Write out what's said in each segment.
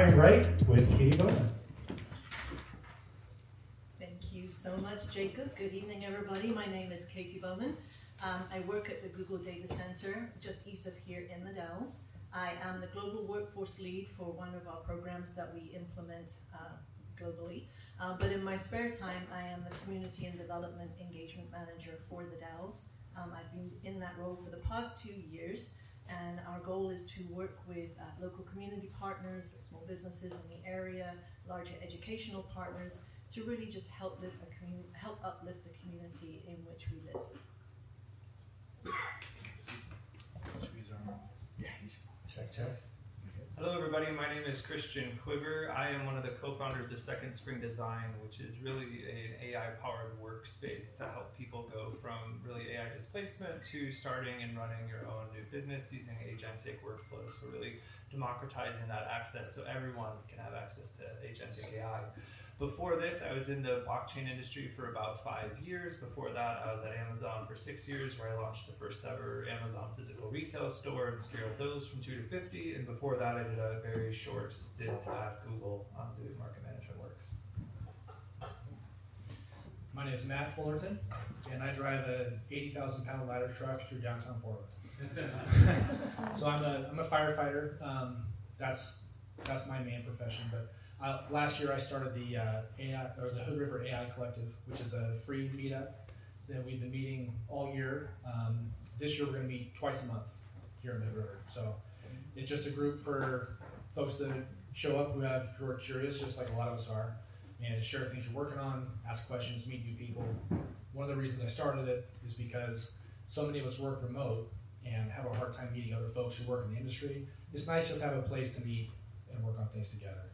starting right with Katie Bowman. Thank you so much, Jacob. Good evening, everybody. My name is Katie Bowman. I work at the Google Data Center just east of here in the Dalles. I am the global workforce lead for one of our programs that we implement globally. But in my spare time, I am the community and development engagement manager for the Dalles. I've been in that role for the past 2 years, and our goal is to work with local community partners, small businesses in the area, larger educational partners, to really just help uplift the community in which we live. Check. Hello everybody, my name is Christian Quiver. I am one of the co-founders of Second Spring Design, which is really an AI-powered workspace to help people go from really AI displacement to starting and running your own new business using agentic workflows. So really democratizing that access so everyone can have access to agentic AI. Before this, I was in the blockchain industry for about 5 years. Before that, I was at Amazon for 6 years, where I launched the first ever Amazon physical retail store and scaled those from 2 to 50. And before that, I did a very short stint at Google doing market management work. My name is Matt Fullerton, and I drive an 80,000-pound ladder truck through downtown Portland. So I'm a firefighter. That's my main profession. But last year I started the the Hood River AI Collective, which is a free meetup that we've been meeting all year. This year we're going to meet twice a month here in the Hood River. So it's just a group for folks to show up who are curious, just like a lot of us are, and share things you're working on, ask questions, meet new people. One of the reasons I started it is because so many of us work remote and have a hard time meeting other folks who work in the industry. It's nice just to have a place to meet and work on things together.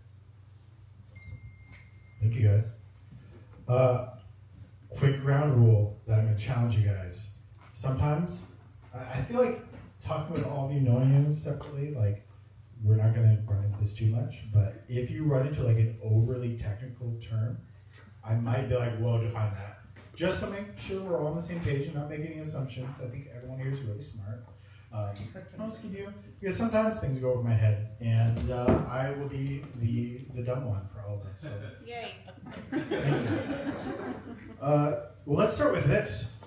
Thank you, guys. Quick ground rule that I'm going to challenge you guys. Sometimes, I feel like talking with all of you, knowing you separately, like, we're not going to run into this too much, but if you run into like an overly technical term, I might be like, whoa, define that. Just to make sure we're all on the same page and not making any assumptions. I think everyone here is really smart. I'll just give you, because sometimes things go over my head, and I will be the dumb one for all of us. So. Yay! Well, let's start with this.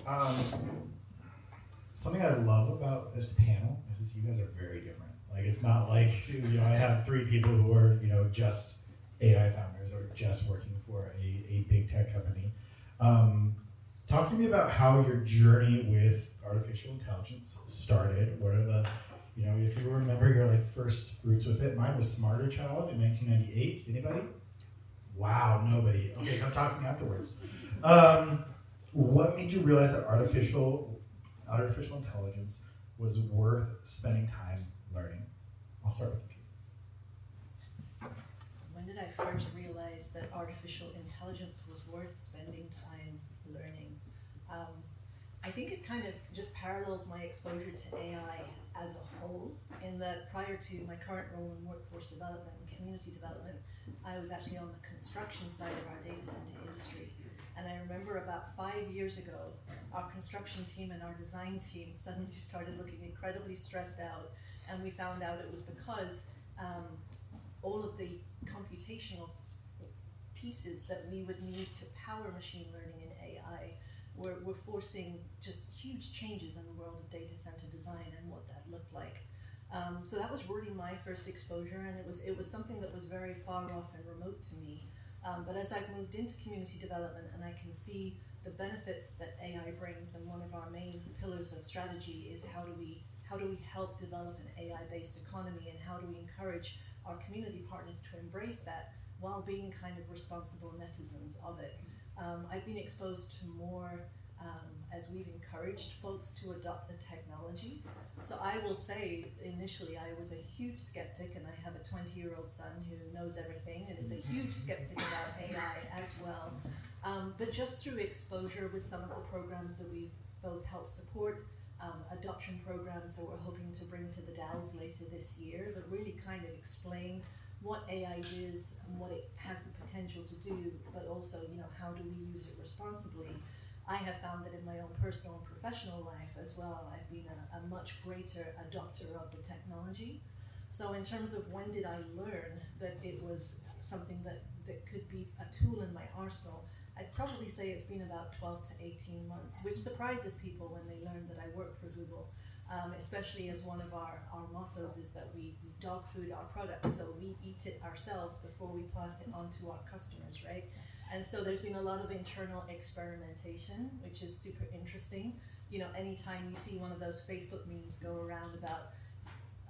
Something I love about this panel is you guys are very different. Like, it's not like, I have 3 people who are, just AI founders or just working for a big tech company. Talk to me about how your journey with artificial intelligence started. What are the, if you remember your first roots with it. Mine was Smarter Child in 1998. Anybody? Wow, nobody. Okay, come talk to me afterwards. What made you realize that artificial intelligence was worth spending time learning? I'll start with you. When did I first realize that artificial intelligence was worth spending time learning? I think it kind of just parallels my exposure to AI as a whole, in that prior to my current role in workforce development and community development, I was actually on the construction side of our data center industry. And I remember about 5 years ago, our construction team and our design team suddenly started looking incredibly stressed out, and we found out it was because all of the computational pieces that we would need to power machine learning and AI were forcing just huge changes in the world of data center design and what that looked like. So that was really my first exposure, and it was something that was very far off and remote to me. But as I've moved into community development and I can see the benefits that AI brings, and one of our main pillars of strategy is how do we help develop an AI-based economy, and how do we encourage our community partners to embrace that while being kind of responsible netizens of it. I've been exposed to more as we've encouraged folks to adopt the technology. So I will say, initially, I was a huge skeptic, and I have a 20-year-old son who knows everything and is a huge skeptic about AI as well. But just through exposure with some of the programs that we've both helped support, adoption programs that we're hoping to bring to the Dalles later this year, that really kind of explain what AI is and what it has the potential to do, but also, how do we use it responsibly. I have found that in my own personal and professional life as well, I've been a much greater adopter of the technology. So in terms of when did I learn, that it was something that could be a tool in my arsenal, I'd probably say it's been about 12 to 18 months, which surprises people when they learn that I work for Google. Especially as one of our mottos is that we dog food our products, so we eat it ourselves before we pass it on to our customers, right? And so there's been a lot of internal experimentation, which is super interesting. You know, anytime you see one of those Facebook memes go around about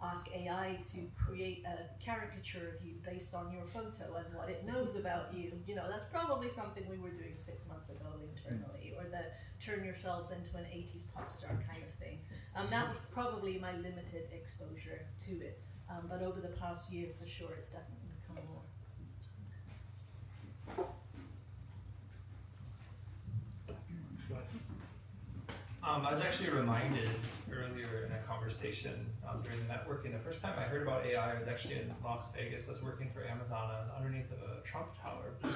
ask AI to create a caricature of you based on your photo and what it knows about you, you know, that's probably something we were doing 6 months ago internally, or the turn yourselves into an 80s pop star kind of thing. That was probably my limited exposure to it. But over the past year, for sure, it's definitely become more. I was actually reminded earlier in a conversation during the networking, the first time I heard about AI, I was actually in Las Vegas. I was working for Amazon. I was underneath of a Trump Tower, and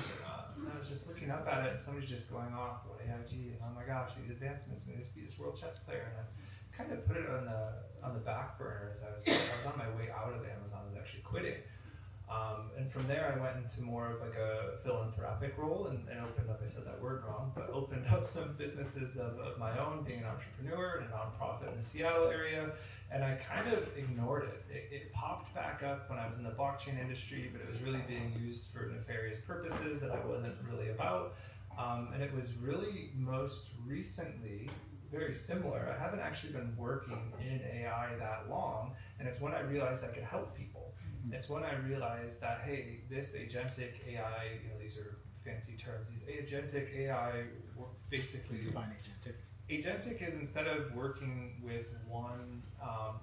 I was just looking up at it, and somebody's just going off about AIG, and oh my gosh, these advancements, and just be this world chess player, and I kind of put it on the back burner as I was on my way out of Amazon. I was actually quitting. And from there, I went into more of like a philanthropic role and opened up, I said that word wrong, but opened up some businesses of my own, being an entrepreneur and a nonprofit in the Seattle area. And I kind of ignored it. It popped back up when I was in the blockchain industry, but it was really being used for nefarious purposes that I wasn't really about. And it was really most recently very similar. I haven't actually been working in AI that long, and it's when I realized I could help people. It's when I realized that, hey, this agentic AI, you know, these are fancy terms, these agentic AI basically... Define agentic. Agentic is, instead of working with one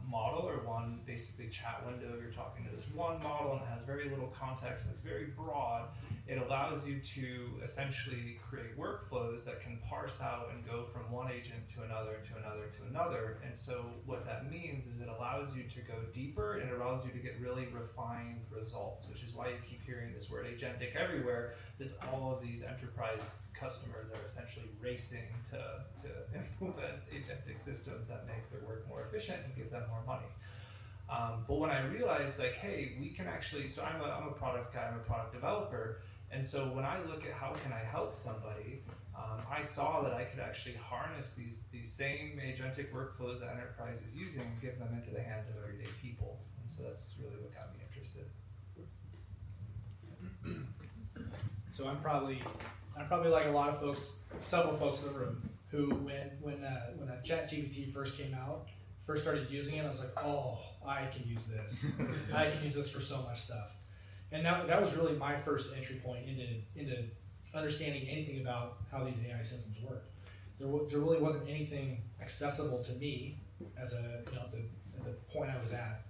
model or one basically chat window, you're talking to this one model and it has very little context and it's very broad. It allows you to essentially create workflows that can parse out and go from one agent to another, to another, to another. And so what that means is it allows you to go deeper and it allows you to get really refined results, which is why you keep hearing this word agentic everywhere. There's all of these enterprise customers that are essentially racing to implement agentic systems that make their work more efficient and give them more money. But when I realized, like, hey, we can actually, so I'm a product guy, I'm a product developer, and so when I look at how can I help somebody, I saw that I could actually harness these same agentic workflows that enterprise is using and give them into the hands of everyday people. And so that's really what got me interested. So I'm probably like a lot of folks, several folks in the room, who when ChatGPT first came out, first started using it, I was like, oh, I can use this. I can use this for so much stuff. And that was really my first entry point into understanding anything about how these AI systems work. There really wasn't anything accessible to me as at the point I was at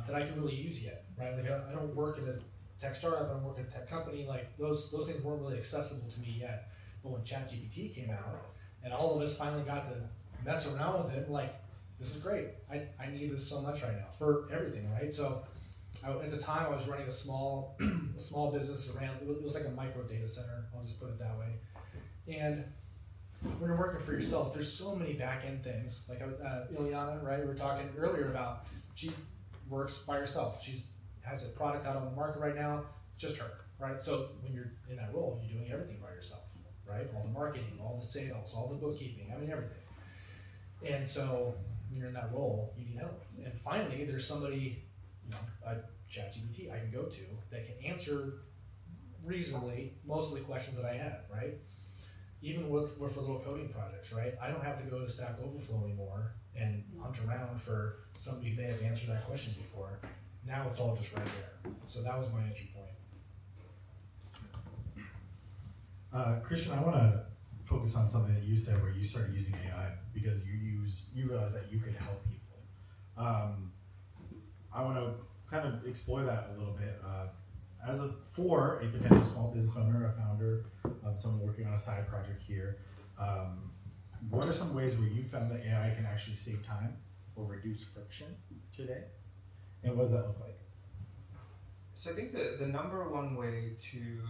that I could really use yet, right? Like I don't work at a tech startup, I don't work at a tech company. Like those things weren't really accessible to me yet. But when ChatGPT came out, and all of us finally got to mess around with it, like, this is great. I need this so much right now for everything, right? So at the time I was running a small business around, it was like a micro data center, I'll just put it that way. And when you're working for yourself, there's so many back end things. Like Ileana, right? We were talking earlier about, she works by herself. She has a product out on the market right now, just her, right? So when you're in that role, you're doing everything by yourself, right? All the marketing, all the sales, all the bookkeeping, I mean, everything. And so when you're in that role, you need help. And finally, there's somebody, a ChatGPT I can go to that can answer reasonably most of the questions that I had, right? Even with for little coding projects, right? I don't have to go to Stack Overflow anymore and hunt around for somebody who may have answered that question before. Now it's all just right there. So that was my entry point. Christian, I want to focus on something that you said where you started using AI because you realized that you could help people. I want to kind of explore that a little bit. For a potential small business owner, a founder, someone working on a side project here, what are some ways where you found that AI can actually save time or reduce friction today? And what does that look like? So I think the number one way to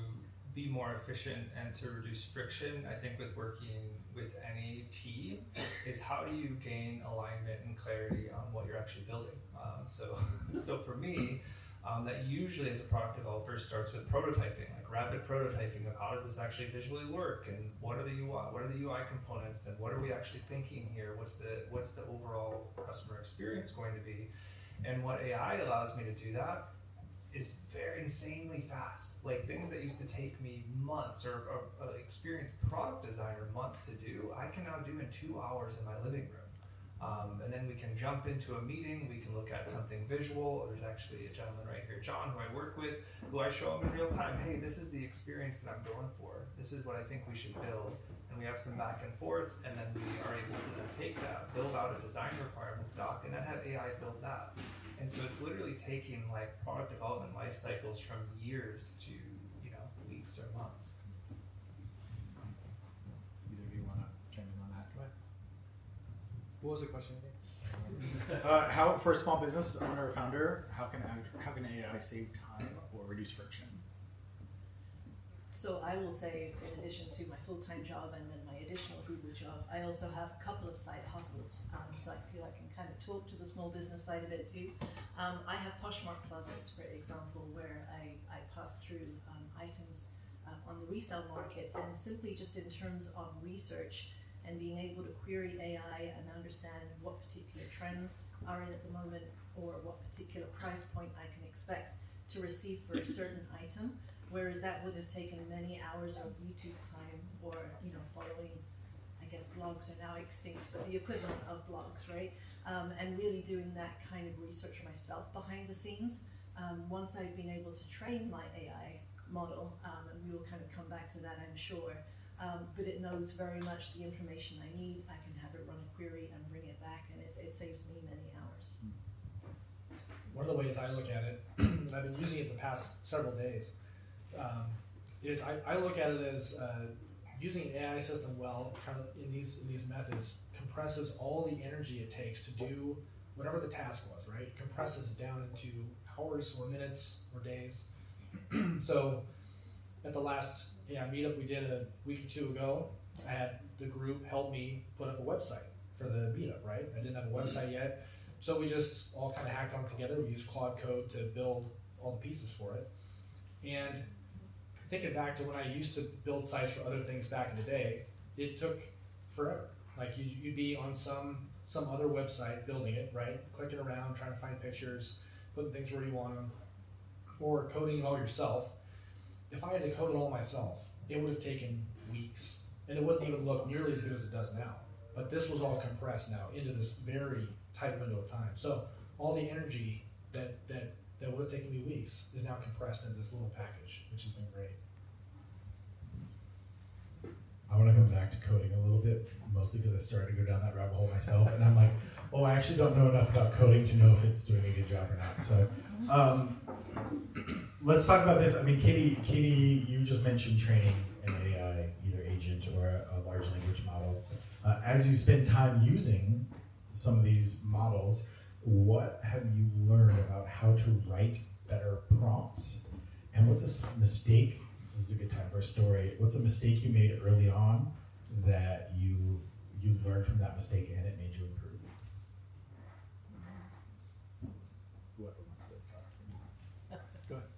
be more efficient and to reduce friction, I think, with working with any team is how do you gain alignment and clarity on what you're actually building. So for me, that usually as a product developer starts with prototyping, like rapid prototyping of how does this actually visually work, and what are the UI components, and what are we actually thinking here? What's the overall customer experience going to be? And what AI allows me to do that is very insanely fast. Like things that used to take me months, or experienced product designer months to do, I can now do in 2 hours in my living room. And then we can jump into a meeting, we can look at something visual. There's actually a gentleman right here, John, who I work with, who I show him in real time, hey, this is the experience that I'm going for. This is what I think we should build. And we have some back and forth, and then we are able to then take that, build out a design requirements doc, and then have AI build that. And so it's literally taking like product development life cycles from years to, weeks or months. Either of you want to chime in on that? Go ahead. What was the question again? How, for a small business owner or founder, how can AI save time or reduce friction? So I will say, in addition to my full-time job and then my additional Google job, I also have a couple of side hustles. So I feel I can kind of talk to the small business side of it too. I have Poshmark closets, for example, where I pass through items on the resale market, and simply just in terms of research and being able to query AI and understand what particular trends are in at the moment, or what particular price point I can expect to receive for a certain item. Whereas that would have taken many hours of YouTube time, or following, I guess blogs are now extinct, but the equivalent of blogs, right? And really doing that kind of research myself behind the scenes. Once I've been able to train my AI model, and we will kind of come back to that, I'm sure, but it knows very much the information I need. I can have it run a query and bring it back, and it saves me many hours. One of the ways I look at it, and I've been using it the past several days, is I look at it as using an AI system well, kind of in these methods, compresses all the energy it takes to do whatever the task was, right? It compresses it down into hours or minutes or days. So at the last AI meetup we did a week or two ago, I had the group help me put up a website for the meetup, right? I didn't have a website yet, so we just all kind of hacked on it together. We used Claude Code to build all the pieces for it. And thinking back to when I used to build sites for other things back in the day, it took forever. Like you'd be on some other website building it, right? Clicking around, trying to find pictures, putting things where you want them, or coding it all yourself. If I had to code it all myself, it would have taken weeks, and it wouldn't even look nearly as good as it does now. But this was all compressed now into this very tight window of time. So all the energy that would have taken me weeks is now compressed into this little package, which has been great. I want to come back to coding a little bit, mostly because I started to go down that rabbit hole myself, and I'm like, oh, I actually don't know enough about coding to know if it's doing a good job or not. So let's talk about this. I mean, Katie, you just mentioned training an AI, either agent or a large language model. As you spend time using some of these models, what have you learned about how to write better prompts? And what's a mistake? This is a good time for a story. What's a mistake you made early on that you learned from that mistake and it made you improve? Whoever wants to talk. Go ahead.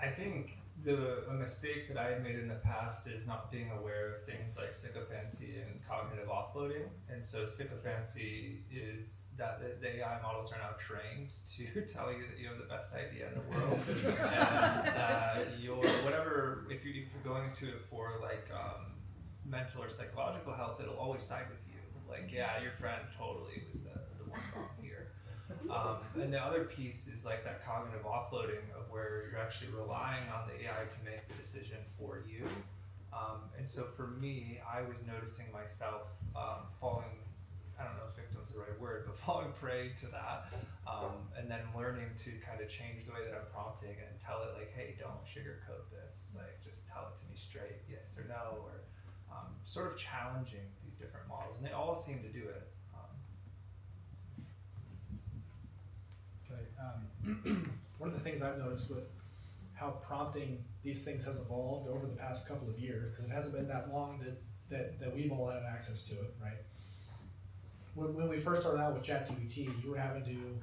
I think a mistake that I had made in the past is not being aware of things like sycophancy and cognitive offloading. And so sycophancy is that the AI models are now trained to tell you that you have the best idea in the world, and that if you're going to it for like mental or psychological health, it'll always side with you. Like, yeah, your friend totally was the one wrong here. And the other piece is like that cognitive offloading of where you're actually relying on the AI to make the decision for you. And so for me, I was noticing myself falling, I don't know if victim's the right word, but falling prey to that. And then learning to kind of change the way that I'm prompting and tell it like, hey, don't sugarcoat this. Like, just tell it to me straight, yes or no, or sort of challenging these different models. And they all seem to do it. One of the things I've noticed with how prompting these things has evolved over the past couple of years, because it hasn't been that long that we've all had access to it, right? When we first started out with ChatGPT, you were having to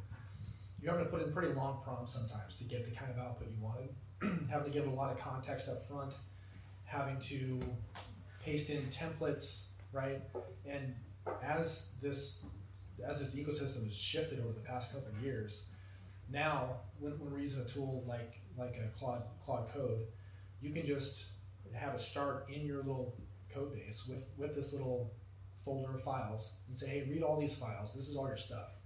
you're having to put in pretty long prompts sometimes to get the kind of output you wanted. Having to give a lot of context up front, having to paste in templates, right? And as this ecosystem has shifted over the past couple of years, now when we're using a tool like a Claude Code, you can just have it start in your little code base with this little folder of files and say, hey, read all these files. This is all your stuff.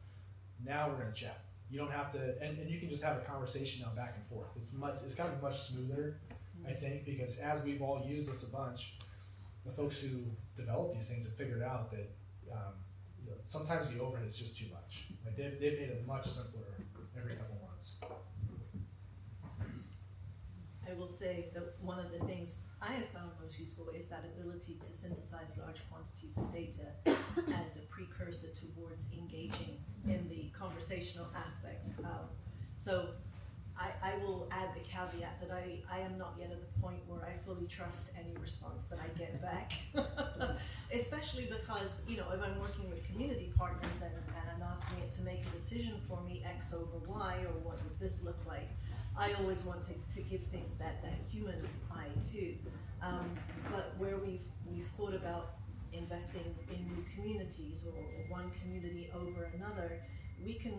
Now we're gonna chat. You don't have to, and you can just have a conversation now back and forth. It's gotten much smoother, I think, because as we've all used this a bunch, the folks who develop these things have figured out that sometimes the overhead is just too much. Like they've made it much simpler every couple months. I will say that one of the things I have found most useful is that ability to synthesize large quantities of data as a precursor towards engaging in the conversational aspect. So I will add the caveat that I am not yet at the point where I fully trust any response that I get back. Especially because, if I'm working with community partners and I'm asking it to make a decision for me, X over Y, or what does this look like, I always want to give things that human eye too. But where we've thought about investing in new communities or one community over another, we can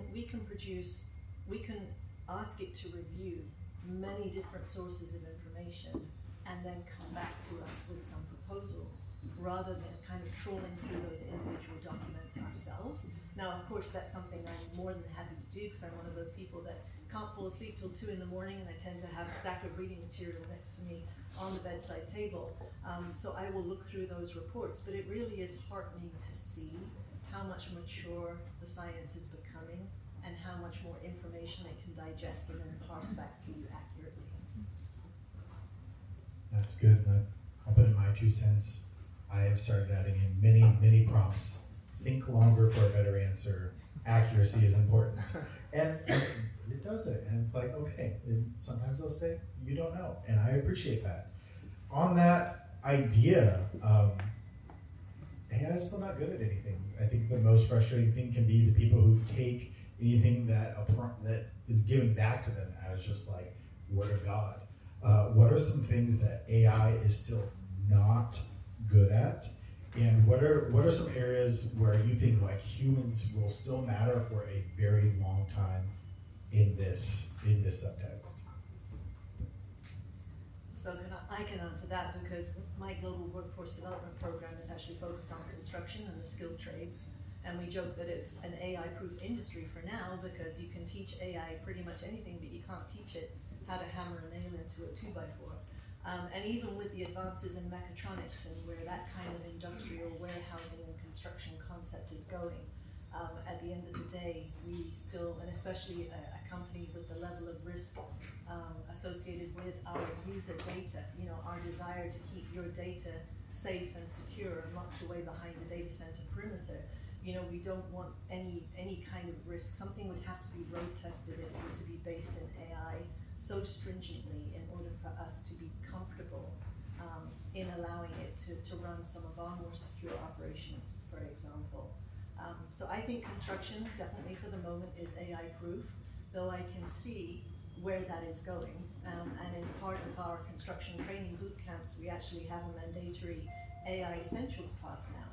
ask it to review many different sources of information and then come back to us with some proposals rather than kind of trawling through those individual documents ourselves. Now, of course, that's something I'm more than happy to do because I'm one of those people that can't fall asleep till 2 in the morning, and I tend to have a stack of reading material next to me on the bedside table. So I will look through those reports, but it really is heartening to see how much mature the science is becoming and how much more information it can digest and then parse back to you accurately. That's good. I'll put in my 2 cents. I have started adding in many prompts. Think longer for a better answer. Accuracy is important. And it does it. And it's like, okay. And sometimes they'll say, you don't know. And I appreciate that. On that idea, AI is still not good at anything. I think the most frustrating thing can be the people who take anything that is given back to them as just like word of God. What are some things that AI is still not good at? And what are some areas where you think like humans will still matter for a very long time in this subtext? So I can answer that because my global workforce development program is actually focused on construction and the skilled trades. And we joke that it's an AI-proof industry for now because you can teach AI pretty much anything, but you can't teach it how to hammer a nail into a 2x4. And even with the advances in mechatronics and where that kind of industrial warehousing and construction concept is going, at the end of the day, we still, and especially a company with the level of risk associated with our user data, our desire to keep your data safe and secure and locked away behind the data center perimeter, we don't want any kind of risk. Something would have to be road tested in order to be based in AI so stringently in order for us to be comfortable in allowing it to run some of our more secure operations, for example. So I think construction, definitely for the moment, is AI proof, though I can see where that is going. And in part of our construction training boot camps, we actually have a mandatory AI essentials class now.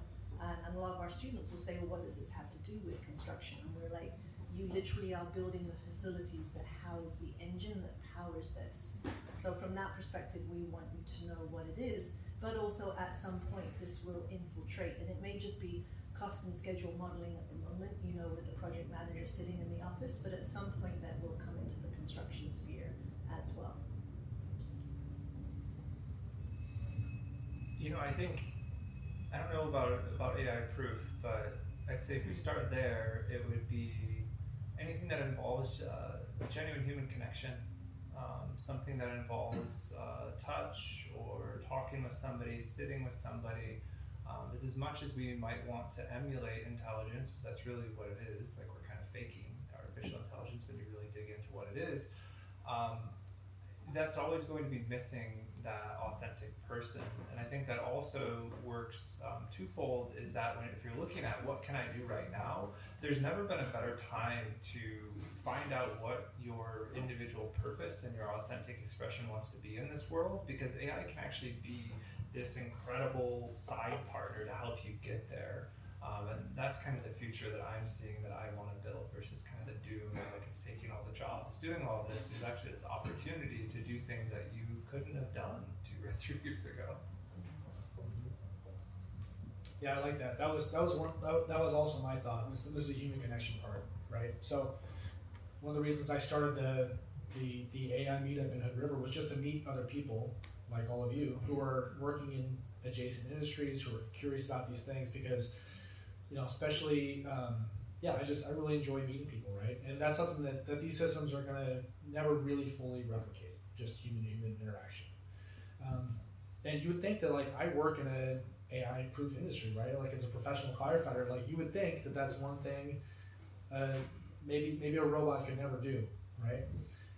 And a lot of our students will say, well, what does this have to do with construction? And we're like, you literally are building the facilities that house the engine that powers this. So from that perspective, we want you to know what it is, but also at some point this will infiltrate. And it may just be cost and schedule modeling at the moment, with the project manager sitting in the office, but at some point that will come into the construction sphere as well. I don't know about AI proof, but I'd say if we start there, it would be anything that involves genuine human connection, something that involves touch or talking with somebody, sitting with somebody. Is as much as we might want to emulate intelligence, because that's really what it is, like we're kind of faking artificial intelligence when you really dig into what it is. that's always going to be missing that authentic person. And I think that also works twofold, is that if you're looking at what can I do right now, there's never been a better time to find out what your individual purpose and your authentic expression wants to be in this world, because AI can actually be this incredible side partner to help you get there. And that's kind of the future that I'm seeing that I want to build, versus kind of the doom, like it's taking all the jobs. Doing all this, there's actually this opportunity to do things that you couldn't have done 2 or 3 years ago. Yeah, I like that. That was also my thought. Was the human connection part, right? So one of the reasons I started the AI meetup in Hood River was just to meet other people like all of you who are working in adjacent industries, who are curious about these things, because especially I really enjoy meeting people, right? And that's something that these systems are gonna never really fully replicate, just human-to-human interaction. And you would think that, like, I work in an AI-proof industry, right? Like, as a professional firefighter, like, you would think that that's one thing maybe a robot could never do, right?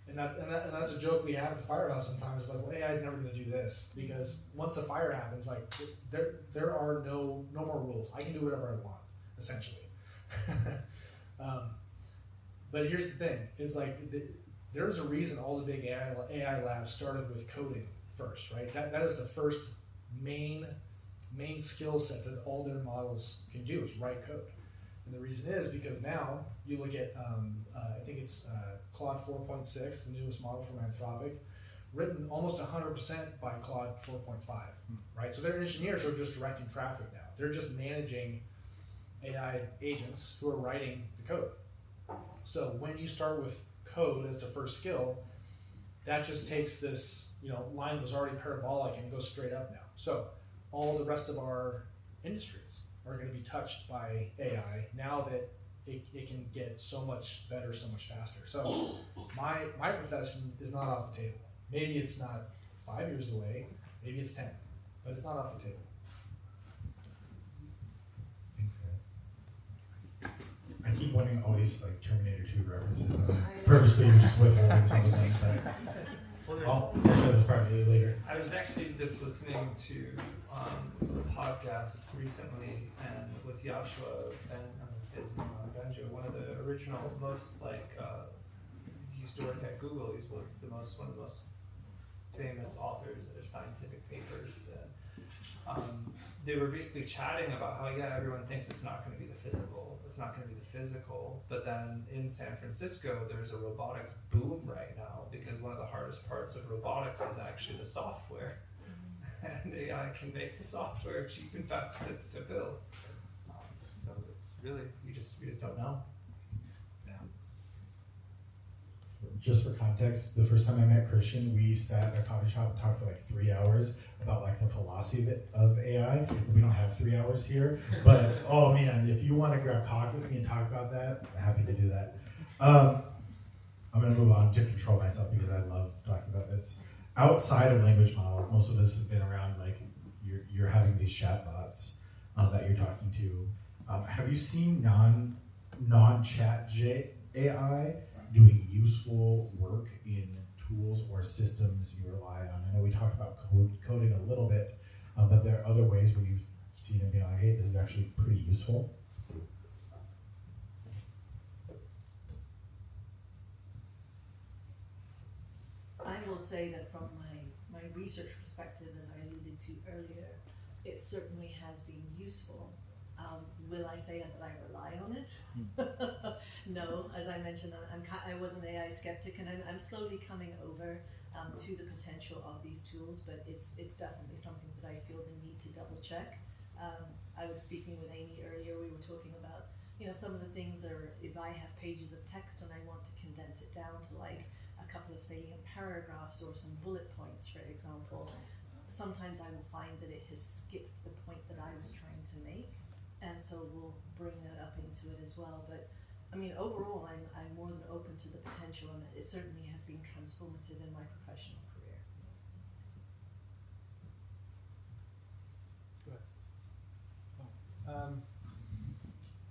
And that's a joke we have at the firehouse sometimes. It's like, well, AI is never going to do this, because once a fire happens, like, there are no more rules. I can do whatever I want, essentially. But here's the thing: is like there's a reason all the big AI labs started with coding first, right? That is the first main skill set that all their models can do, is write code. And the reason is because now you look at, I think it's Claude 4.6, the newest model from Anthropic, written almost 100% by Claude 4.5, right? So their engineers are just directing traffic now. They're just managing AI agents who are writing the code. So when you start with code as the first skill, that just takes this, line that was already parabolic and goes straight up now. So all the rest of our industries are going to be touched by AI now that it can get so much better, so much faster. So my profession is not off the table. Maybe it's not 5 years away, maybe it's 10, but it's not off the table. Thanks, guys. I keep wanting all these like Terminator 2 references. Purposely just withholding some of them, but I'll show this probably later. I was actually just listening to a podcast recently, and with Joshua Benjo, one of the original, most he used to work at Google. He's one of the most famous authors of their scientific papers. They were basically chatting about how everyone thinks it's not going to be the physical. It's not going to be the physical. But then in San Francisco, there's a robotics boom right now, because one of the hardest parts of robotics is actually the software. And AI can make the software cheap and fast to build. So it's really, we just don't know. Just for context, the first time I met Christian, we sat at a coffee shop and talked for like 3 hours about like the philosophy of AI. We don't have 3 hours here, but oh man, if you want to grab coffee with me and talk about that, I'm happy to do that. I'm gonna move on to control myself because I love talking about this. Outside of language models, most of this has been around like you're having these chatbots that you're talking to. Have you seen non-chat AI doing useful work in tools or systems you rely on? I know we talked about coding a little bit, but there are other ways where you've seen it being like, hey, this is actually pretty useful. I will say that from my research perspective, as I alluded to earlier, it certainly has been useful. Will I say that I rely on it? No, as I mentioned, I was an AI skeptic, and I'm slowly coming over to the potential of these tools, but it's definitely something that I feel the need to double check. I was speaking with Amy earlier, we were talking about, some of the things are, if I have pages of text and I want to condense it down to like a couple of salient paragraphs or some bullet points, for example, sometimes I will find that it has skipped the point that I was trying to make. And so we'll bring that up into it as well. But I mean, overall, I'm more than open to the potential, and it certainly has been transformative in my professional career. Go ahead.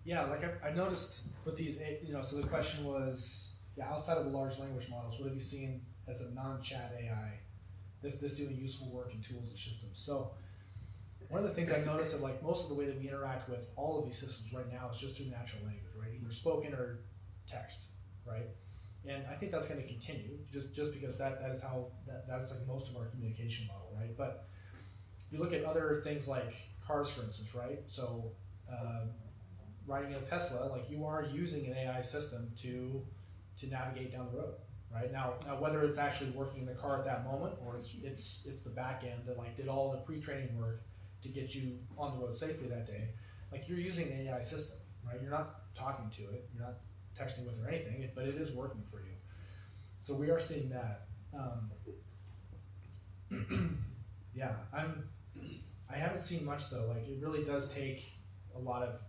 Yeah, like I noticed with these, so the question was, outside of the large language models, what have you seen as a non-chat AI that's doing useful work in tools and systems. So one of the things I've noticed that like most of the way that we interact with all of these systems right now is just through natural language, right? Either spoken or text, right? And I think that's going to continue just because that is how that is like most of our communication model, right? But you look at other things like cars, for instance, right? So riding in a Tesla, like you are using an AI system to navigate down the road, right? Now whether it's actually working in the car at that moment or it's the back end that like did all the pre-training work to get you on the road safely that day, like you're using an AI system, right? You're not talking to it, you're not texting with it or anything, but it is working for you. So we are seeing that. Yeah, I haven't seen much though. Like it really does take a lot of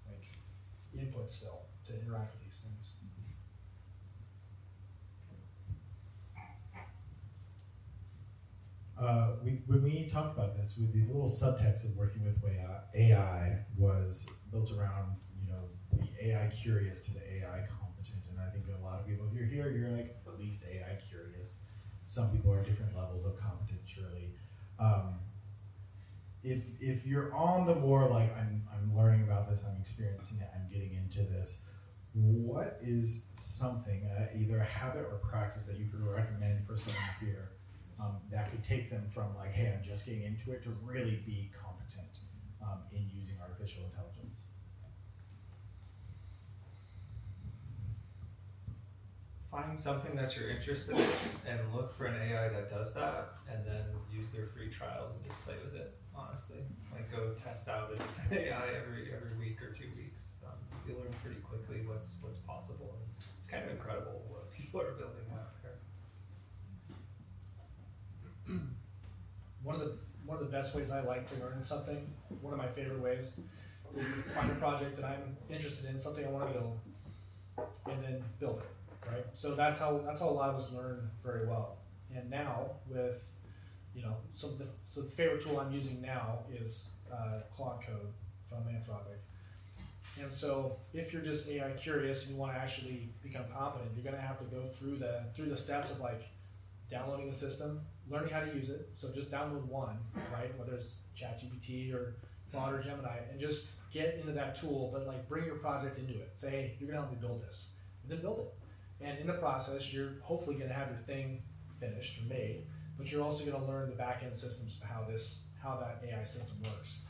like input still to interact with these things. When we talked about this, with the little subtext of working with AI was built around, the AI curious to the AI competent. And I think a lot of people, if you're here, you're like at least AI curious. Some people are different levels of competent, surely. If you're on the more like, I'm learning about this, I'm experiencing it, I'm getting into this, what is something, either a habit or practice that you could recommend for someone here that could take them from like, hey, I'm just getting into it, to really be competent in using artificial intelligence? Find something that you're interested in and look for an AI that does that, and then use their free trials and just play with it. Honestly, like go test out a different AI every week or 2 weeks. You'll learn pretty quickly what's possible. And it's kind of incredible what people are building out there. One of the best ways I like to learn something, one of my favorite ways, is to find a project that I'm interested in, something I want to build, and then build it, right? So that's how a lot of us learn very well. And now with, so the favorite tool I'm using now is Claude Code from Anthropic. And so if you're just AI curious and you want to actually become competent, you're going to have to go through the steps of like downloading a system, learning how to use it. So just download one, right? Whether it's ChatGPT or Claude or Gemini, and just get into that tool, but like bring your project into it. Say, hey, you're gonna help me build this, and then build it. And in the process, you're hopefully gonna have your thing finished or made, but you're also gonna learn the back-end systems of how that AI system works.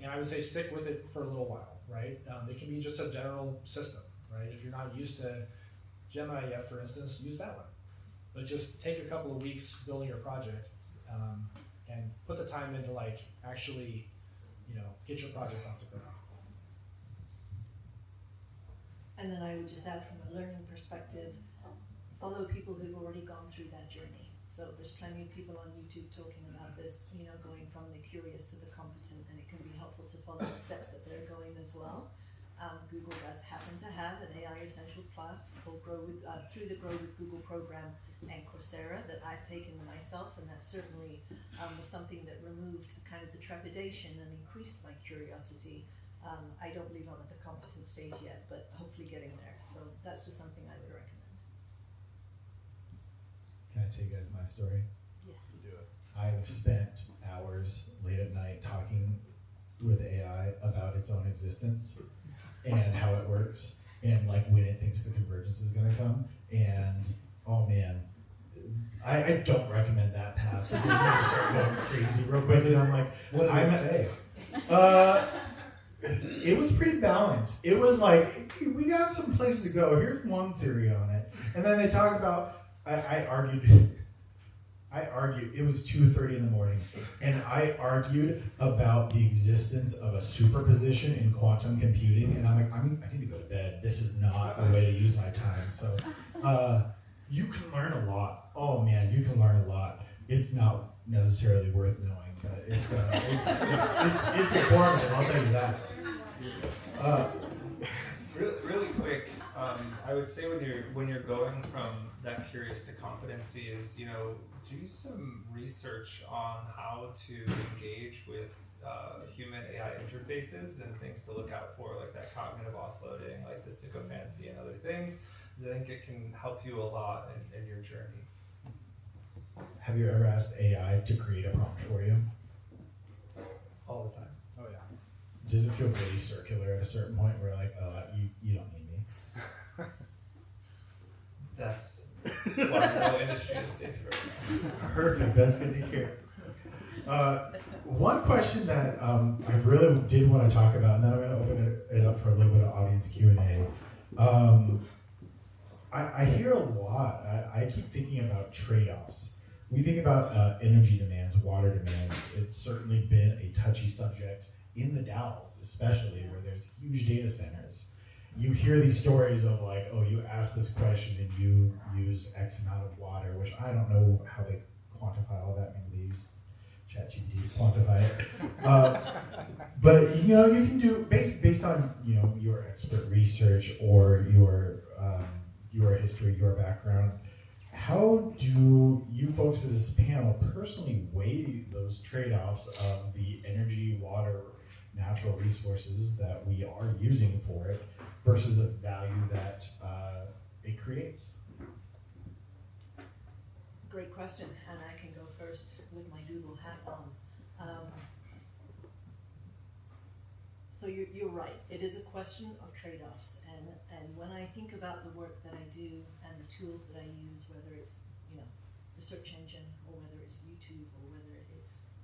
And I would say stick with it for a little while, right? It can be just a general system, right? If you're not used to Gemini yet, for instance, use that one. But just take a couple of weeks building your project and put the time into like actually, get your project off the ground. And then I would just add from a learning perspective, follow people who've already gone through that journey. So there's plenty of people on YouTube talking about this, going from the curious to the competent, and it can be helpful to follow the steps that they're going as well. Google does happen to have an AI Essentials class called through the Grow with Google program and Coursera that I've taken myself, and that certainly was something that removed kind of the trepidation and increased my curiosity. I don't believe I'm at the competent stage yet, but hopefully getting there. So that's just something I would recommend. Can I tell you guys my story? Yeah. You do it. I've spent hours late at night talking with AI about its own existence and how it works, and like when it thinks the convergence is going to come. And oh man, I don't recommend that path, because you just start going crazy real quickly. And I'm like, What did it say? It was pretty balanced. It was like, hey, we got some places to go. Here's one theory on it. And then they talked about, I argued, it was 2:30 in the morning, and I argued about the existence of a superposition in quantum computing, and I'm like, I need to go to bed. This is not a way to use my time. So you can learn a lot. Oh man, you can learn a lot. It's not necessarily worth knowing, but it's informative, I'll tell you that. Really quick, I would say when you're going from that curious to competency is, do some research on how to engage with human AI interfaces and things to look out for, like that cognitive offloading, like the sycophancy and other things. I think it can help you a lot in your journey. have you ever asked AI to create a prompt for you? All the time. Oh yeah. Does it feel really circular at a certain point where like, you don't need me? That's why no industry is safe right now. Perfect, that's good to hear. One question that I really did want to talk about, and then I'm going to open it up for a little bit of audience Q&A. I hear a lot, I keep thinking about trade-offs. We think about energy demands, water demands. It's certainly been a touchy subject in the Dalles, especially where there's huge data centers. You hear these stories of like, oh, you ask this question and you use X amount of water, which I don't know how they quantify all that. Maybe they use ChatGPT to quantify it. But you know, you can do based on your expert research or your history, your background. How do you folks as this panel personally weigh those trade-offs of the energy, water, natural resources that we are using for it versus the value that it creates? Great question, and I can go first with my Google hat on. So you're right. It is a question of trade-offs, and when I think about the work that I do and the tools that I use, whether it's the search engine or whether it's YouTube or whether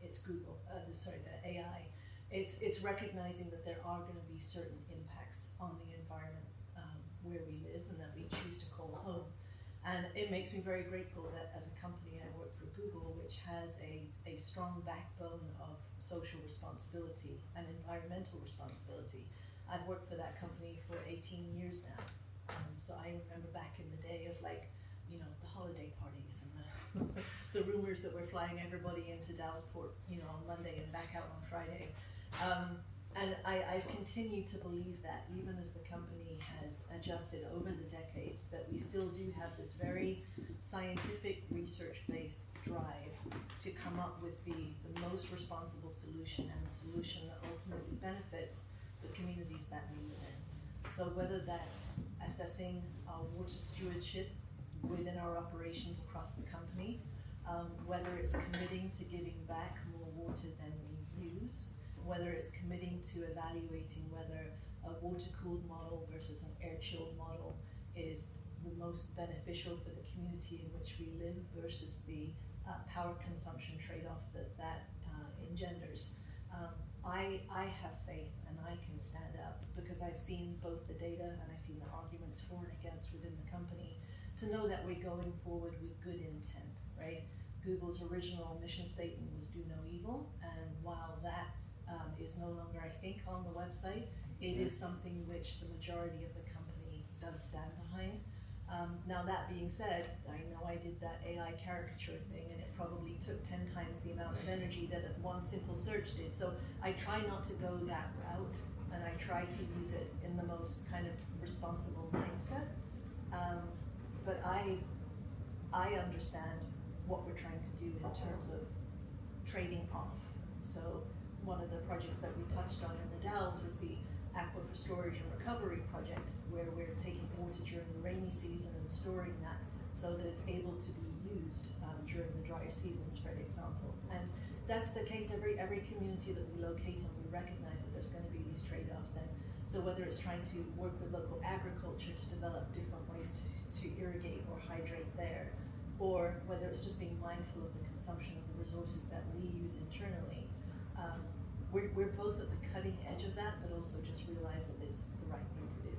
it's Google, the AI, it's recognizing that there are going to be certain impacts on the environment where we live and that we choose to call home. And it makes me very grateful that as a company I work for Google, which has a strong backbone of social responsibility and environmental responsibility. I've worked for that company for 18 years now. So I remember back in the day of the holiday parties and the rumors that we're flying everybody into Dallasport, on Monday and back out on Friday. And I've continued to believe that even as the company has adjusted over the decades, that we still do have this very scientific research-based drive to come up with the most responsible solution and the solution that ultimately benefits the communities that we live in. So whether that's assessing water stewardship within our operations across the company, whether it's committing to giving back more water than we use, whether it's committing to evaluating whether a water-cooled model versus an air-chilled model is the most beneficial for the community in which we live versus the power consumption trade-off that engenders. I have faith and I can stand up because I've seen both the data and I've seen the arguments for and against within the company to know that we're going forward with good intent, right? Google's original mission statement was do no evil, and while that is no longer, I think, on the website, it is something which the majority of the company does stand behind. Now that being said, I know I did that AI caricature thing and it probably took 10 times the amount of energy that one simple search did. So I try not to go that route and I try to use it in the most kind of responsible mindset. But I understand what we're trying to do in terms of trading off. So one of the projects that we touched on in the Dalles was the aquifer storage and recovery project, where we're taking water during the rainy season and storing that so that it's able to be used during the drier seasons, for example. And that's the case every community that we locate in, we recognize that there's going to be these trade-offs. And so whether it's trying to work with local agriculture to develop different ways to irrigate or hydrate there, or whether it's just being mindful of the consumption of the resources that we use internally, we're both at the cutting edge of that, but also just realize that it's the right thing to do.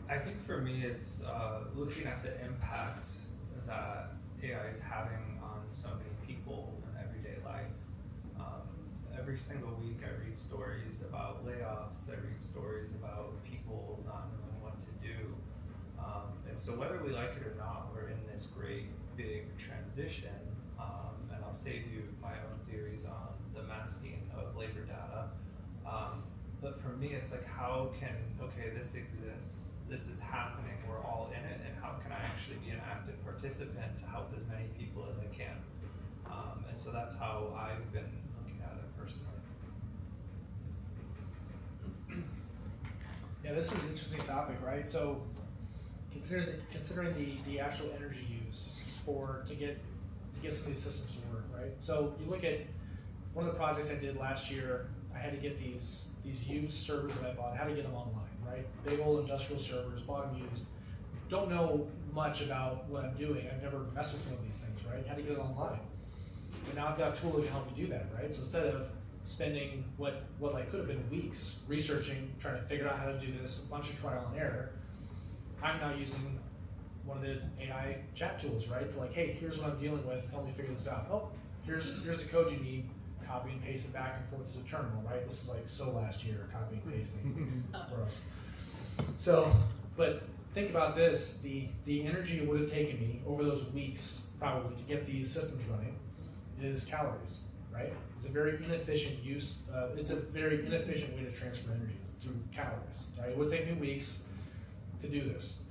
I think for me, it's looking at the impact that AI is having on so many people in everyday life. Every single week I read stories about layoffs, I read stories about people not knowing what to do. And so whether we like it or not, we're in this great big transition. And I'll save you my own theories on the masking of labor data. But for me, it's like, this exists, this is happening, we're all in it, and how can I actually be an active participant to help as many people as I can? And so that's how I've been looking at it personally. Yeah, this is an interesting topic, right? So considering the actual energy used to get some of these systems to work, right? So you look at one of the projects I did last year. I had to get these used servers that I bought. I had to get them online, right? Big old industrial servers, bought them used. Don't know much about what I'm doing. I've never messed with one of these things, right? Had to get it online. And now I've got a tool that can help me do that, right? So instead of spending what like could have been weeks researching, trying to figure out how to do this, a bunch of trial and error, I'm now using one of the AI chat tools, right? To like, hey, here's what I'm dealing with, help me figure this out. Oh, here's the code you need, copy and paste it back and forth to the terminal, right? This is like so last year, copy and pasting for us. So, but think about this, the energy it would have taken me over those weeks probably to get these systems running is calories, right? It's a very inefficient use, it's a very inefficient way to transfer energy, it's through calories, right? It would take me weeks to do this.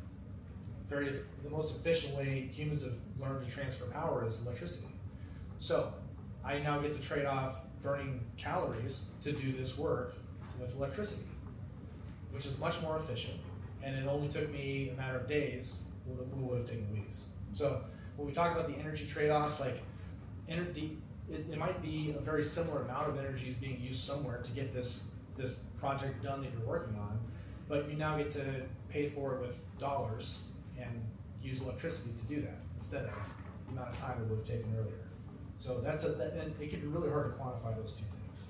The most efficient way humans have learned to transfer power is electricity. So I now get to trade off burning calories to do this work with electricity, which is much more efficient. And it only took me a matter of days, what would have taken weeks. So when we talk about the energy trade-offs, like it might be a very similar amount of energy is being used somewhere to get this project done that you're working on, but you now get to pay for it with dollars and use electricity to do that instead of the amount of time it would have taken earlier. So and it can be really hard to quantify those two things.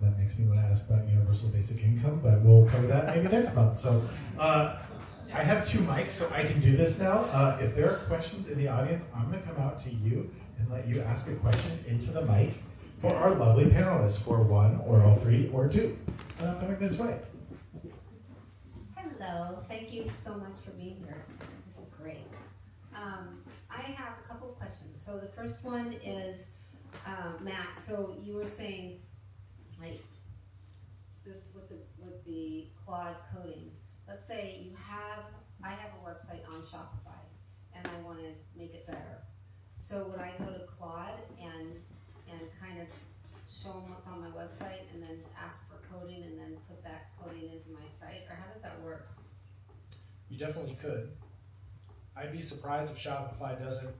That makes me want to ask about universal basic income, but we'll cover that maybe next month. So I have 2 mics, so I can do this now. If there are questions in the audience, I'm going to come out to you and let you ask a question into the mic for our lovely panelists for 1 or all 3 or 2. And I'm coming this way. Hello, thank you so much for being here. This is great. I have a couple of questions. So the first one is, Matt, so you were saying, like, this with the Claude coding. Let's say I have a website on Shopify, and I want to make it better. So would I go to Claude and kind of show them what's on my website, and then ask for coding, and then put that coding into my site, or how does that work? You definitely could. I'd be surprised if Shopify doesn't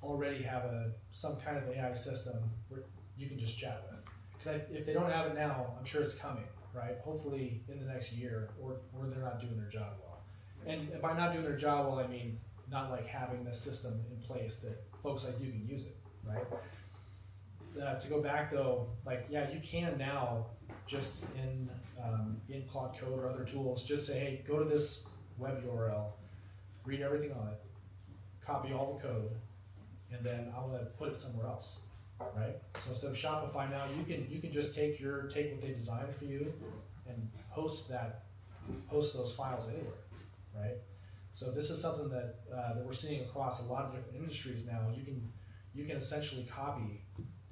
already have some kind of AI system where you can just chat with. Because if they don't have it now, I'm sure it's coming, right? Hopefully in the next year, or they're not doing their job well. And by not doing their job well, I mean not like having this system in place that folks like you can use it, right? To go back though, like, yeah, you can now just in Claude Code or other tools, just say, hey, go to this web URL, read everything on it, copy all the code, and then I want to put it somewhere else, right? So instead of Shopify now, you can just take what they designed for you and host those files anywhere, right? So this is something that we're seeing across a lot of different industries now. You can essentially copy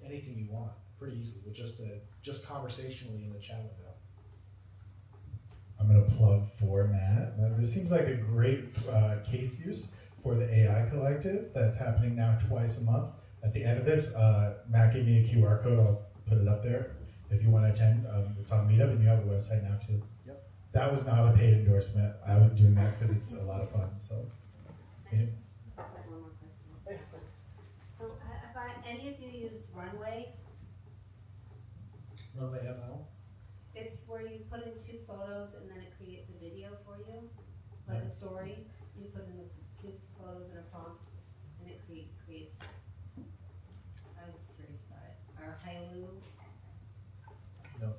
anything you want pretty easily with just conversationally in the chat window. I'm going to plug for Matt. This seems like a great case use for the AI Collective that's happening now twice a month. At the end of this, Matt gave me a QR code. I'll put it up there if you want to attend. It's on Meetup, and you have a website now too. Yep. That was not a paid endorsement. I was doing that because it's a lot of fun. So. Yeah. I just have one more question. So have any of you used Runway? Runway ML? It's where you put in 2 photos and then it creates a video for you, like a story. You put in the 2 photos and a prompt, and it creates. I was curious about it. Or Hailu. No.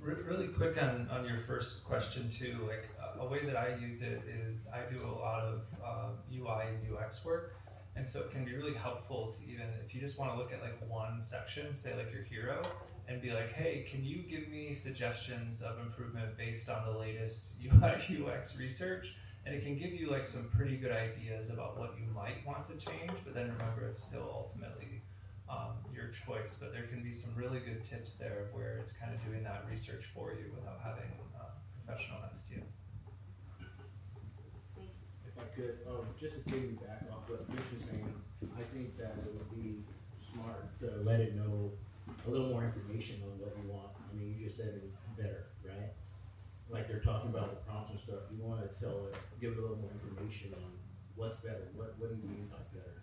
Really quick on your first question too, like a way that I use it is I do a lot of UI and UX work, and so it can be really helpful to even if you just want to look at like one section, say like your hero, and be like, hey, can you give me suggestions of improvement based on the latest UI UX research? And it can give you like some pretty good ideas about what you might want to change, but then remember it's still ultimately your choice. But there can be some really good tips there of where it's kind of doing that research for you without having a professional next to you. If I could, just to piggyback off what Chris was saying, I think that it would be smart to let it know a little more information on what you want. I mean, you just said it better, right? like they're talking about the prompts and stuff, you wanna give it a little more information on what's better, what do you mean by better?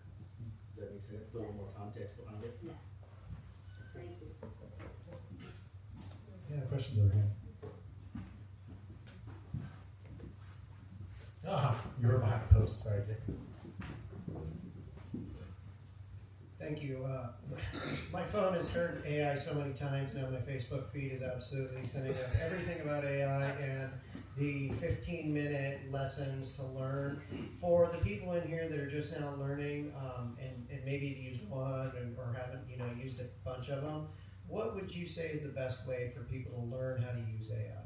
Does that make sense? Put a little more context behind it? Yes. Thank you. Yeah, questions over here. You're behind the post, sorry, Jake. Thank you. My phone has heard AI so many times now. My Facebook feed is absolutely sending out everything about AI and the 15-minute lessons to learn. For the people in here that are just now learning and maybe have used one or haven't used a bunch of them, what would you say is the best way for people to learn how to use AI?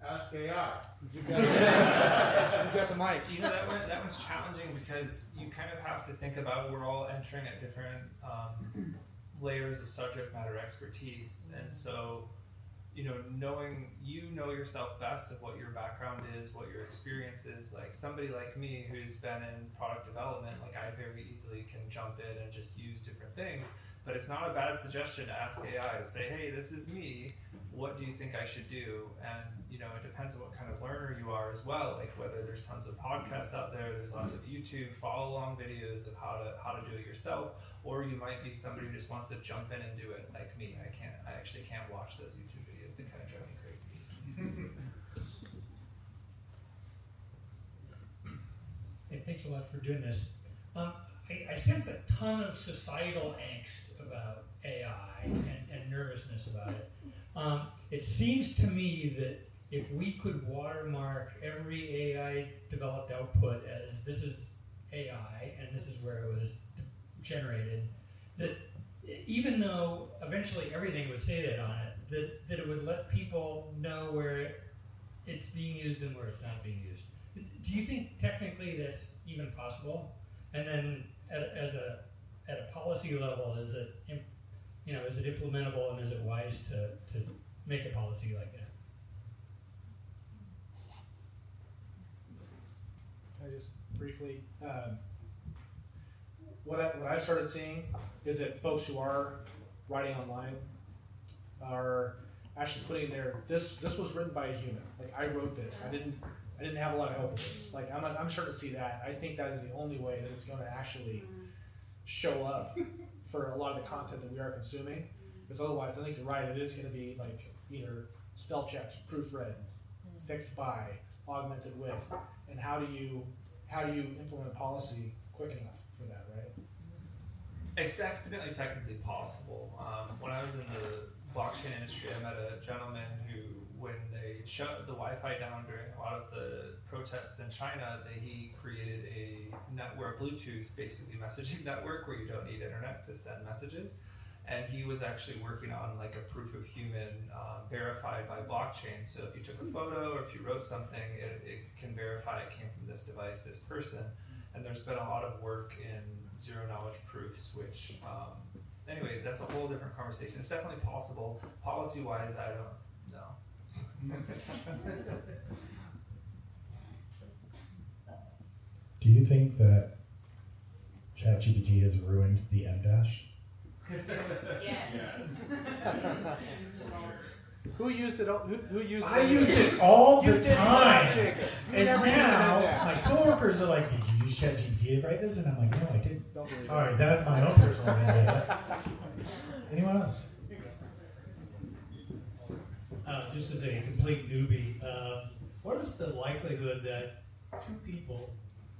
Ask AI. You've got the mic. You know, that one's challenging because you kind of have to think about we're all entering at different layers of subject matter expertise, and so knowing yourself best of what your background is, what your experience is. Like somebody like me who's been in product development, like I very easily can jump in and just use different things. But it's not a bad suggestion to ask AI to say, hey, this is me. What do you think I should do? And it depends on what kind of learner you are as well. Like whether there's tons of podcasts out there, there's lots of YouTube follow along videos of how to do it yourself, or you might be somebody who just wants to jump in and do it like me. I actually can't watch those YouTube videos. They kind of drive me crazy. Hey, thanks a lot for doing this. I sense a ton of societal angst about AI and nervousness about it. It seems to me that if we could watermark every AI developed output as this is AI and this is where it was generated, that even though eventually everything would say that on it, that it would let people know where it's being used and where it's not being used. Do you think technically that's even possible? And then at a policy level, is it implementable and is it wise to make a policy like that? Can I just briefly, what I've started seeing is that folks who are writing online are actually putting this was written by a human. Like I wrote this. I didn't have a lot of help with this. Like I'm starting to see that. I think that is the only way that it's going to actually show up for a lot of the content that we are consuming. Because otherwise, I think you're right. It is going to be like either spell checked, proofread, fixed by, augmented with, and how do you implement a policy quick enough for that, right? It's definitely technically possible. When I was in the blockchain industry, I met a gentleman who, when they shut the Wi-Fi down during a lot of the protests in China, he created a network, Bluetooth, basically messaging network where you don't need internet to send messages. And he was actually working on like a proof of human verified by blockchain. So if you took a photo or if you wrote something, it can verify it came from this device, this person. And there's been a lot of work in zero knowledge proofs, which, anyway, that's a whole different conversation. It's definitely possible. Policy-wise, I don't know. Do you think that ChatGPT has ruined the M-dash? Yes. Who used it? Who used it? I used it all You the did time. not, Jacob. You And never used now, it in my coworkers are like, did you use ChatGPT to write this? And I'm like, no, I didn't. Don't believe Sorry, that's my own personal idea. Anyone else? Just as a complete newbie, what is the likelihood that two people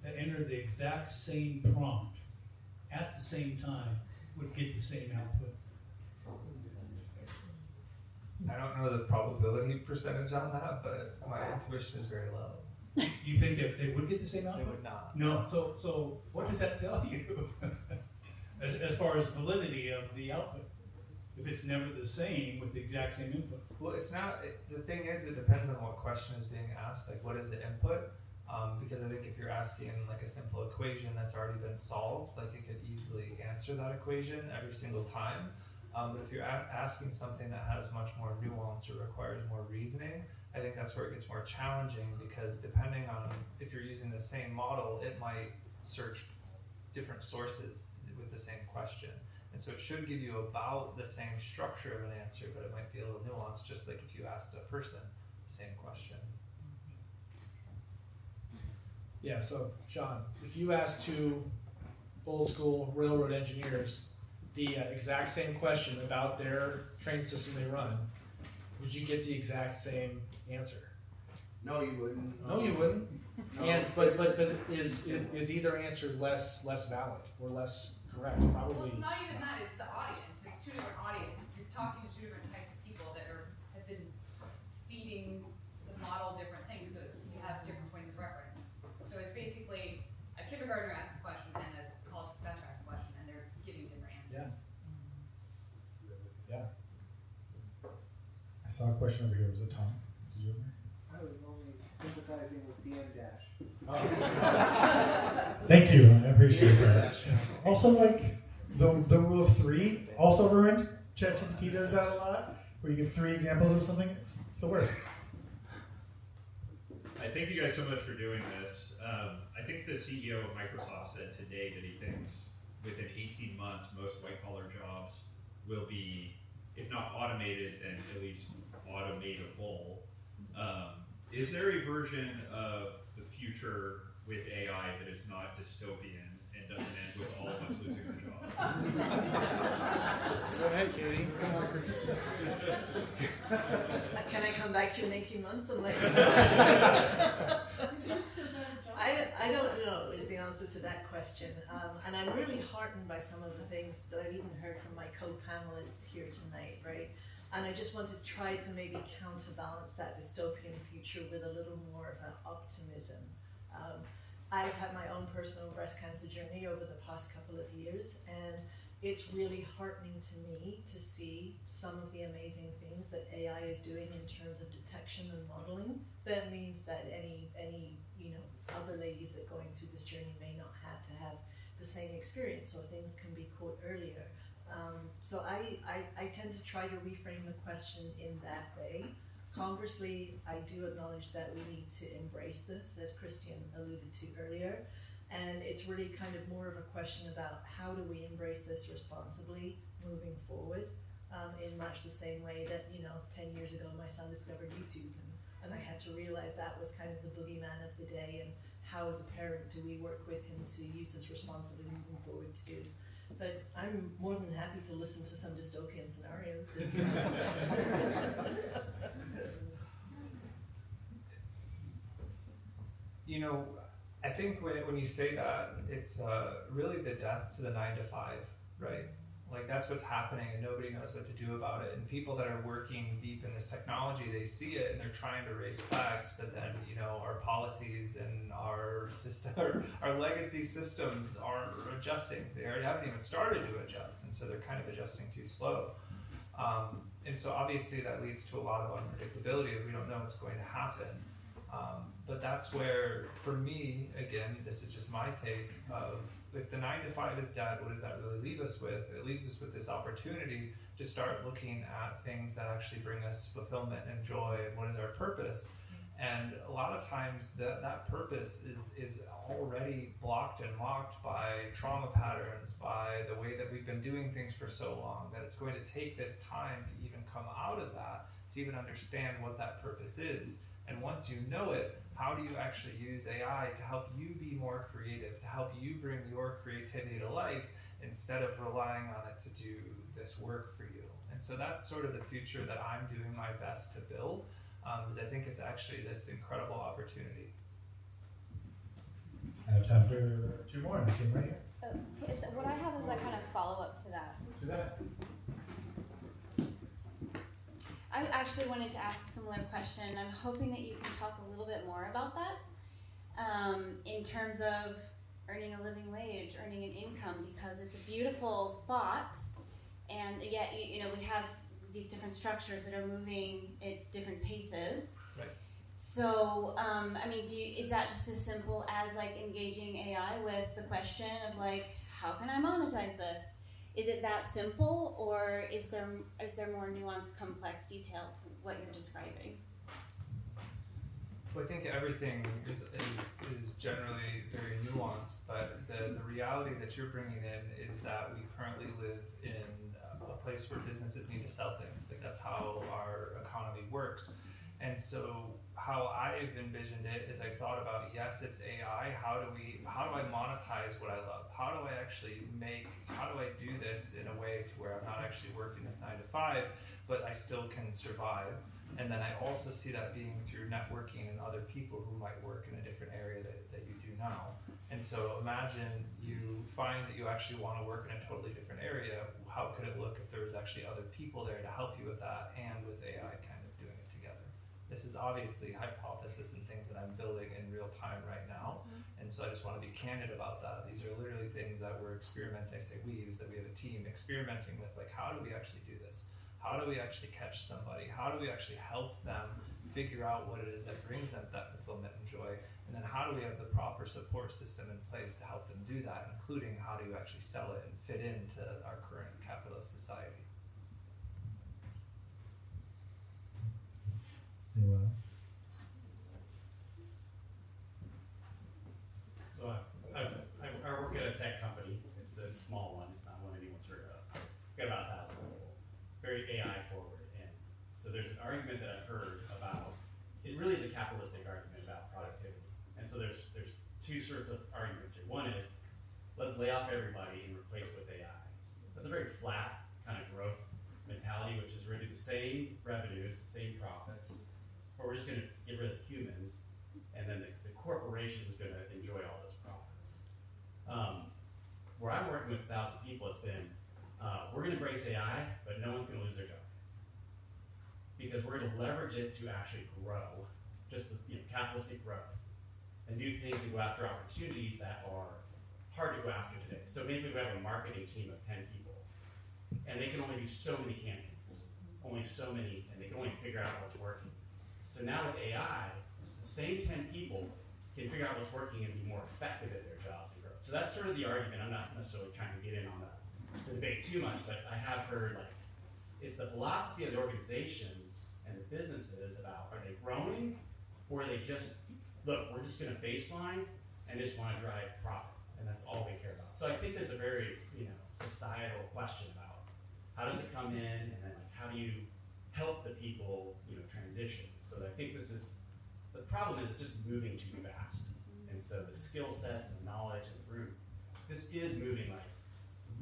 that enter the exact same prompt at the same time would get the same output? I don't know the probability percentage on that, but my intuition is very low. You think that they would get the same They output? would not. No. So what does that tell you as far as validity of the output? If it's never the same with the exact same input. Well, it's not. The thing is, it depends on what question is being asked. Like, what is the input? Because I think if you're asking like a simple equation that's already been solved, like it could easily answer that equation every single time. But if you're asking something that has much more nuance or requires more reasoning, I think that's where it gets more challenging, because depending on if you're using the same model, it might search different sources with the same question. And so it should give you about the same structure of an answer, but it might be a little nuanced, just like if you asked a person the same question. Yeah, so Sean, if you asked two old school railroad engineers the exact same question about their train system they run, would you get the exact same answer? No, you wouldn't. No, you wouldn't. No. And but is either answer less valid or less correct? Well, Probably. it's not even that, it's the audience. It's two different audiences. You're talking to two different types of people that have been feeding the model different things, so you have different points of reference. So it's basically a kindergartner asks a question and a college professor asks a question, and they're giving different answers. Yeah. I saw a question over here. Was it Tom? Did you? I was only sympathizing with the M dash. Thank you. I appreciate that. Also, like the rule of three, also ruined. ChatGPT does that a lot, where you give 3 examples of something. It's the worst. I thank you guys so much for doing this. I think the CEO of Microsoft said today that he thinks within 18 months, most white-collar jobs will be, if not automated, then at least automatable. Is there a version of the future with AI that is not dystopian and doesn't end with all of us losing our jobs? Go ahead, Katie. Come on. Can I come back to you in 18 months and I don't know is the answer to that question. And I'm really heartened by some of the things that I've even heard from my co-panelists here tonight, right? And I just want to try to maybe counterbalance that dystopian future with a little more of an optimism. I've had my own personal breast cancer journey over the past couple of years, and it's really heartening to me to see some of the amazing things that AI is doing in terms of detection and modeling. That means that any other ladies that are going through this journey may not have to have the same experience, or things can be caught earlier. So I tend to try to reframe the question in that way. Conversely, I do acknowledge that we need to embrace this, as Christian alluded to earlier. And it's really kind of more of a question about how do we embrace this responsibly moving forward, in much the same way that, 10 years ago my son discovered YouTube, and I had to realize that was kind of the boogeyman of the day, and how as a parent do we work with him to use this responsibly moving forward too. But I'm more than happy to listen to some dystopian scenarios. I think when you say that, it's really the death to the 9 to 5, right? Like that's what's happening, and nobody knows what to do about it. And people that are working deep in this technology, they see it and they're trying to raise flags, but then our policies and our system, our legacy systems aren't adjusting. They already haven't even started to adjust, and so they're kind of adjusting too slow. And so obviously that leads to a lot of unpredictability if we don't know what's going to happen. But that's where, for me, again, this is just my take of, if the 9 to 5 is dead, what does that really leave us with? It leaves us with this opportunity to start looking at things that actually bring us fulfillment and joy, and what is our purpose. And a lot of times that purpose is already blocked and locked by trauma patterns, by the way that we've been doing things for so long, that it's going to take this time to even come out of that, to even understand what that purpose is. And once you know it, how do you actually use AI to help you be more creative, to help you bring your creativity to life, instead of relying on it to do this work for you? And so that's sort of the future that I'm doing my best to build, because I think it's actually this incredible opportunity. I have time for 2 more. I see them right here. What I have is a kind of follow-up to that. To that. I actually wanted to ask a similar question. I'm hoping that you can talk a little bit more about that, in terms of earning a living wage, earning an income, because it's a beautiful thought, and yet we have these different structures that are moving at different paces. Right. So, is that just as simple as engaging AI with the question of how can I monetize this? Is it that simple, or is there more nuanced, complex detail to what you're describing? Well, I think everything is generally very nuanced, but the reality that you're bringing in is that we currently live in a place where businesses need to sell things. Like that's how our economy works. And so how I've envisioned it is I thought about, yes, it's AI. How do I monetize what I love? How do I do this in a way to where I'm not actually working this 9 to 5, but I still can survive? And then I also see that being through networking and other people who might work in a different area that you do now. And so imagine you find that you actually want to work in a totally different area. How could it look if there was actually other people there to help you with that and with AI kind of doing it together? This is obviously hypothesis and things that I'm building in real time right now. And so I just want to be candid about that. These are literally things that we're experimenting. I say we use that we have a team experimenting with, like, how do we actually do this? How do we actually catch somebody? How do we actually help them figure out what it is that brings them that fulfillment and joy? And then how do we have the proper support system in place to help them do that, including how do you actually sell it and fit into our current capitalist society? Anyone else? So I work at a tech company. It's a small one. It's not one anyone's heard of. We've got about 1,000 people. Very AI forward. And so there's an argument that I've heard about, it really is a capitalistic argument about productivity. And so there's two sorts of arguments here. One is, let's lay off everybody and replace with AI. That's a very flat kind of growth mentality, which is really the same revenues, the same profits, but we're just going to get rid of humans, and then the corporation is going to enjoy all those profits. Where I'm working with 1,000 people, it's been, we're going to embrace AI, but no one's going to lose their job. Because we're going to leverage it to actually grow, just this, capitalistic growth, and do things and go after opportunities that are hard to go after today. So maybe we have a marketing team of 10 people, and they can only do so many campaigns, only so many, and they can only figure out what's working. So now with AI, the same 10 people can figure out what's working and be more effective at their jobs and growth. So that's sort of the argument. I'm not necessarily trying to get in on the debate too much, but I have heard, like, it's the philosophy of the organizations and the businesses about, are they growing, or are they just, look, we're just going to baseline and just want to drive profit, and that's all we care about. So I think there's a very, societal question about how does it come in, and then like, how do you help the people, transition. So I think the problem is it's just moving too fast. And so the skill sets and knowledge and the root, this is moving like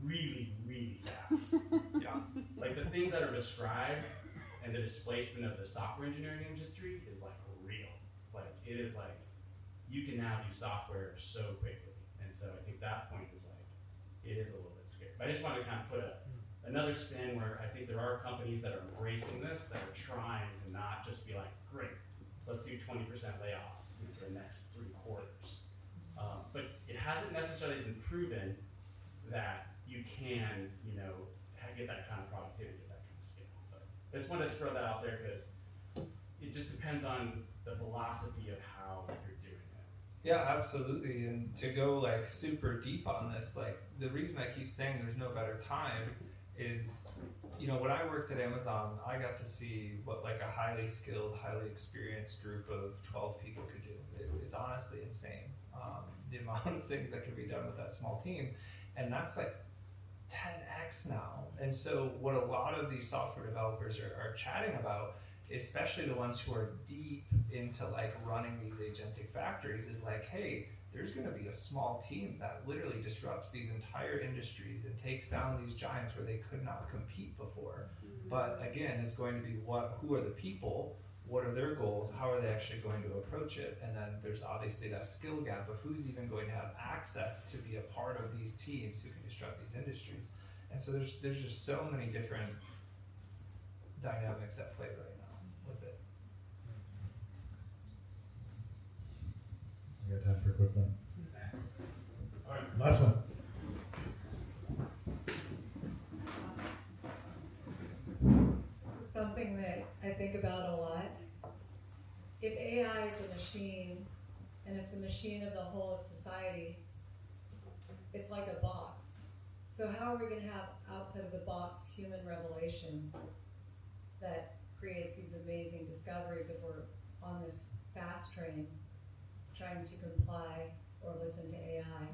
really, really fast. Yeah. Like the things that are described and the displacement of the software engineering industry is like real. Like it is like, you can now do software so quickly. And so I think that point is like, it is a little bit scary. But I just wanted to kind of put another spin where I think there are companies that are embracing this, that are trying to not just be like, great, let's do 20% layoffs for the next 3 quarters. But it hasn't necessarily been proven that you can, get that kind of productivity at that kind of scale. But I just wanted to throw that out there because it just depends on the philosophy of how you're doing it. Yeah, absolutely. And to go like super deep on this, like the reason I keep saying there's no better time is, when I worked at Amazon, I got to see what like a highly skilled, highly experienced group of 12 people could do. It's honestly insane, the amount of things that can be done with that small team. And that's like 10x now. And so what a lot of these software developers are chatting about, especially the ones who are deep into like running these agentic factories, is like, hey, there's going to be a small team that literally disrupts these entire industries and takes down these giants where they could not compete before. But again, it's going to be who are the people, what are their goals, how are they actually going to approach it, and then there's obviously that skill gap of who's even going to have access to be a part of these teams who can disrupt these industries. And so there's just so many different dynamics at play right now with it. We got time for a quick one. All right. Last one. This is something that I think about a lot. If AI is a machine, and it's a machine of the whole of society, it's like a box. So how are we going to have outside of the box human revelation that creates these amazing discoveries if we're on this fast train trying to comply or listen to AI.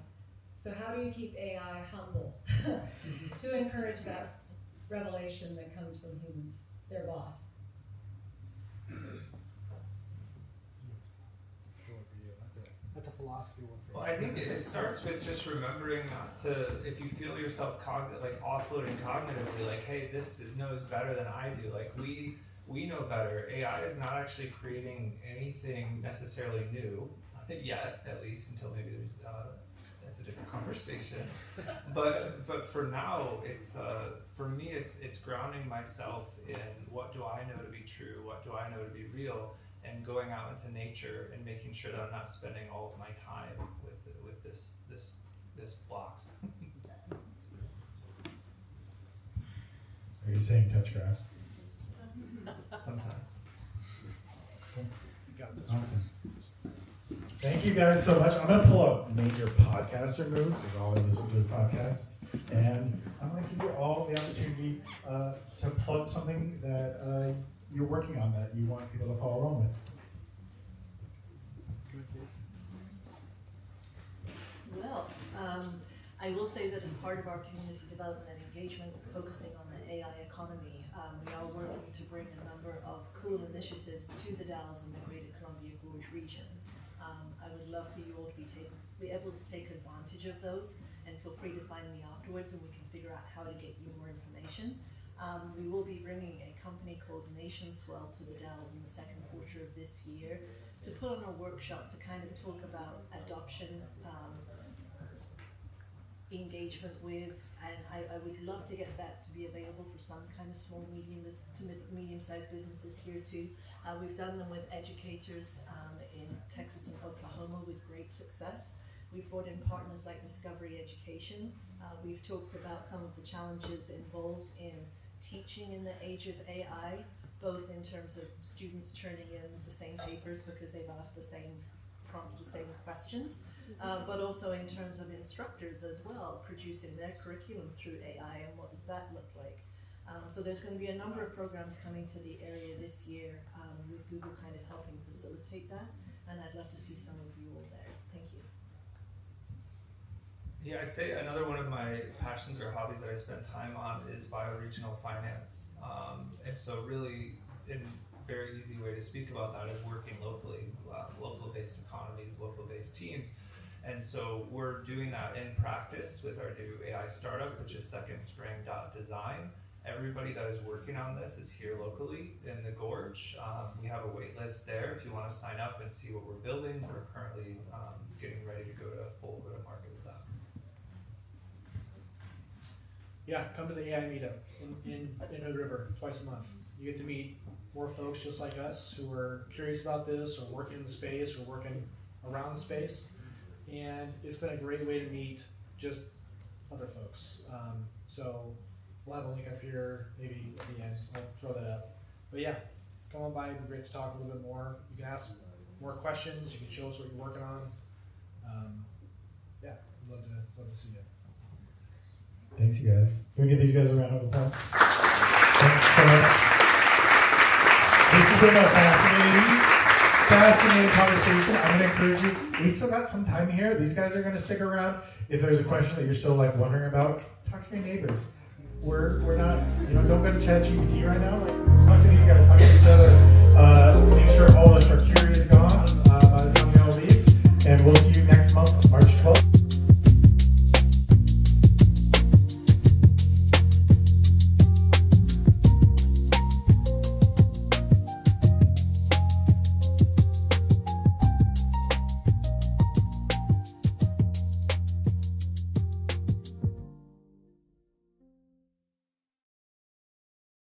So how do you keep AI humble to encourage that revelation that comes from humans, their boss? That's a philosophy one for you. Well, I think it starts with just remembering not to, if you feel yourself offloading cognitively, like, hey, this knows better than I do. Like, we know better. AI is not actually creating anything necessarily new yet, at least until maybe there's that's a different conversation. But for now, it's for me, it's grounding myself in what do I know to be true, what do I know to be real, and going out into nature and making sure that I'm not spending all of my time with this blocks. Are you saying touch grass? Sometimes. Awesome. Thank you guys so much. I'm going to pull a major podcaster move because I always listen to his podcasts. And I'm going to give you all the opportunity to plug something that you're working on that you want people to follow along with. Well, I will say that as part of our community development and engagement, focusing on the AI economy, we are working to bring a number of cool initiatives to the Dalles and the Greater Columbia Gorge region. I would love for you all to be able to take advantage of those, and feel free to find me afterwards and we can figure out how to get you more information. We will be bringing a company called Nation Swell to the Dalles in the second quarter of this year to put on a workshop to kind of talk about adoption, engagement with, and I would love to get that to be available for some kind of small, medium-sized businesses here too. We've done them with educators in Texas and Oklahoma with great success. We've brought in partners like Discovery Education. We've talked about some of the challenges involved in teaching in the age of AI, both in terms of students turning in the same papers because they've asked the same prompts, the same questions, but also in terms of instructors as well, producing their curriculum through AI, and what does that look like? So there's going to be a number of programs coming to the area this year with Google kind of helping facilitate that, and I'd love to see some of you all there. Thank you. Yeah, I'd say another one of my passions or hobbies that I spend time on is bioregional finance. And so really, in a very easy way to speak about that is working locally, local-based economies, local-based teams. And so we're doing that in practice with our new AI startup, which is secondspring.design. Everybody that is working on this is here locally in the Gorge. We have a wait list there if you want to sign up and see what we're building. We're currently getting ready to go to full go-to-market with that. Yeah, come to the AI meetup in Hood River twice a month. You get to meet more folks just like us who are curious about this or working in the space or working around the space. And it's been a great way to meet just other folks. So we'll have a link up here maybe at the end. I'll throw that up. But yeah, come on by. It'd be great to talk a little bit more. You can ask more questions. You can show us what you're working on. Yeah, I'd love to see you. Thanks, you guys. Can we give these guys a round of applause? Thanks so much. This has been a fascinating conversation. I'm going to encourage you. We still got some time here. These guys are going to stick around. If there's a question that you're still wondering about, talk to your neighbors. We're not, don't go to ChatGPT right now.